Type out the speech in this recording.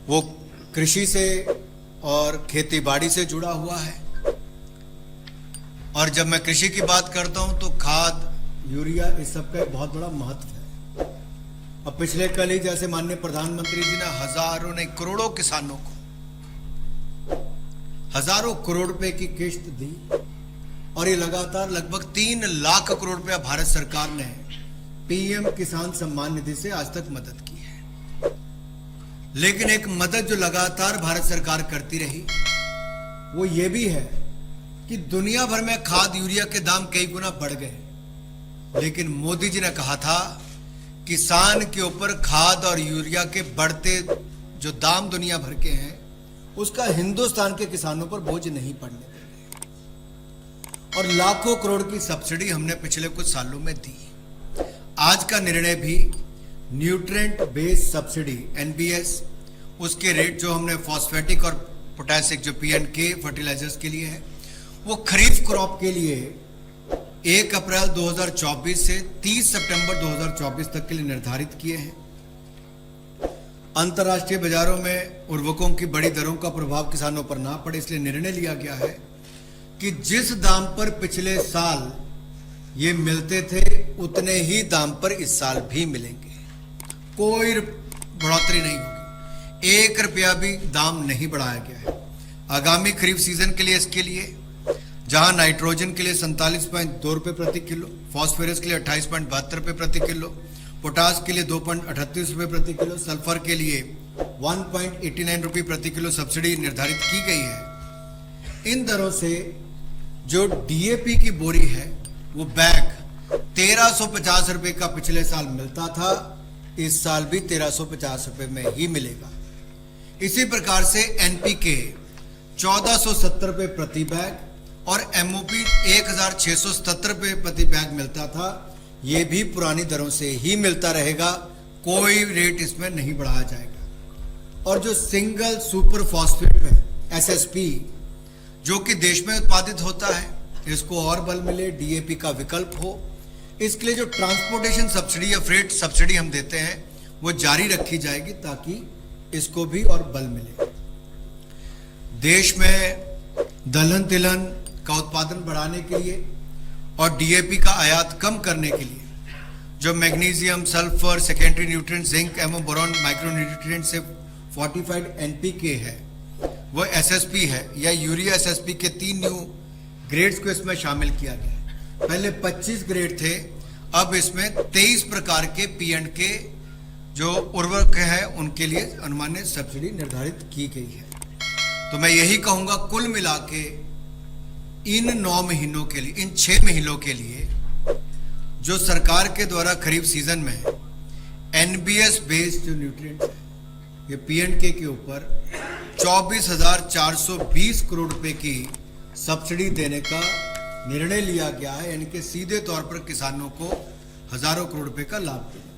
वो कृषि से और खेती बाड़ी से जुड़ा हुआ है। और जब मैं कृषि की बात करता हूं तो खाद, यूरिया, इस सब का एक बहुत बड़ा महत्व है। अब पिछले कल ही जैसे माननीय प्रधानमंत्री जी ने हजारों नहीं करोड़ों किसानों को हजारों करोड़ रुपए की किश्त दी और ये लगातार लगभग 3 लाख करोड़ रुपया भारत सरकार ने पीएम किसान सम्मान निधि से आज तक मदद की है। लेकिन एक मदद जो लगातार भारत सरकार करती रही वो ये भी है कि दुनिया भर में खाद यूरिया के दाम कई गुना बढ़ गए, लेकिन मोदी जी ने कहा था किसान के ऊपर खाद और यूरिया के बढ़ते जो दाम दुनिया भर के हैं उसका हिंदुस्तान के किसानों पर बोझ नहीं पड़ने देंगे। और लाखों करोड़ की सब्सिडी हमने पिछले कुछ सालों में दी। आज का निर्णय भी न्यूट्रिएंट बेस्ड सब्सिडी एनबीएस, उसके रेट जो हमने फॉस्फेटिक और पोटेशिक जो पीएनके फर्टिलाइजर्स के लिए है वो खरीफ क्रॉप के लिए 1 अप्रैल 2024 से 30 सितंबर 2024 तक के लिए निर्धारित किए हैं। अंतर्राष्ट्रीय बाजारों में उर्वरकों की बड़ी दरों का प्रभाव किसानों पर ना पड़े, इसलिए निर्णय लिया गया है कि जिस दाम पर पिछले साल ये मिलते थे उतने ही दाम पर इस साल भी मिलेंगे, कोई बढ़ोतरी नहीं होगी, 1 रुपया भी दाम नहीं बढ़ाया गया है। आगामी खरीफ सीजन के लिए इसके लिए जहां नाइट्रोजन के लिए 47.2 रुपये प्रति किलो, फॉस्फोरस के लिए 28.72 रुपये प्रति किलो, पोटास के लिए 2.38 रुपये प्रति किलो, सल्फर के लिए 1.89 रुपये प्रति किलो सब्सिडी निर्धारित की गई है। इन दरों से जो डीएपी की बोरी है वो बैग 1350 रुपये का पिछले साल मिलता था, इस साल भी 1350 रुपये में ही मिलेगा। इसी प्रकार से एनपीके 1470 रुपये प्रति बैग और एमओपी 1677 रुपये प्रति बैग मिलता था, ये भी पुरानी दरों से ही मिलता रहेगा, कोई रेट इसमें नहीं बढ़ाया जाएगा। और जो सिंगल सुपर फॉस्फेट है एसएसपी जो कि देश में उत्पादित होता है, इसको और बल मिले, डीएपी का विकल्प हो, इसके लिए जो ट्रांसपोर्टेशन सब्सिडी या फ्रेट सब्सिडी हम देते हैं वो जारी रखी जाएगी ताकि इसको भी और बल मिले। देश में दलहन तिलहन का उत्पादन बढ़ाने के लिए और डीएपी का आयात कम करने के लिए जो magnesium, sulphur, secondary nutrient, zinc एवं बोरॉन माइक्रो न्यूट्रिएंट से फोर्टिफाइड एनपीके है वो एसएसपी है या यूरिया एसएसपी के 3 न्यू ग्रेड्स को इसमें शामिल किया गया है। पहले 25 ग्रेड थे, अब इसमें 23 प्रकार के पीएनके जो उर्वरक है उनके लिए अनुमानित सब्सिडी निर्धारित की गई है। तो मैं यही कहूंगा कुल मिला के इन 9 महीनों के लिए, इन 6 महीनों के लिए जो सरकार के द्वारा खरीफ सीजन में एनबीएस बेस्ड जो न्यूट्रिएंट्स है ये पीएनके के ऊपर 24,420 करोड़ रुपए की सब्सिडी देने का निर्णय लिया गया है, यानी कि सीधे तौर पर किसानों को हजारों करोड़ रुपए का लाभ देना।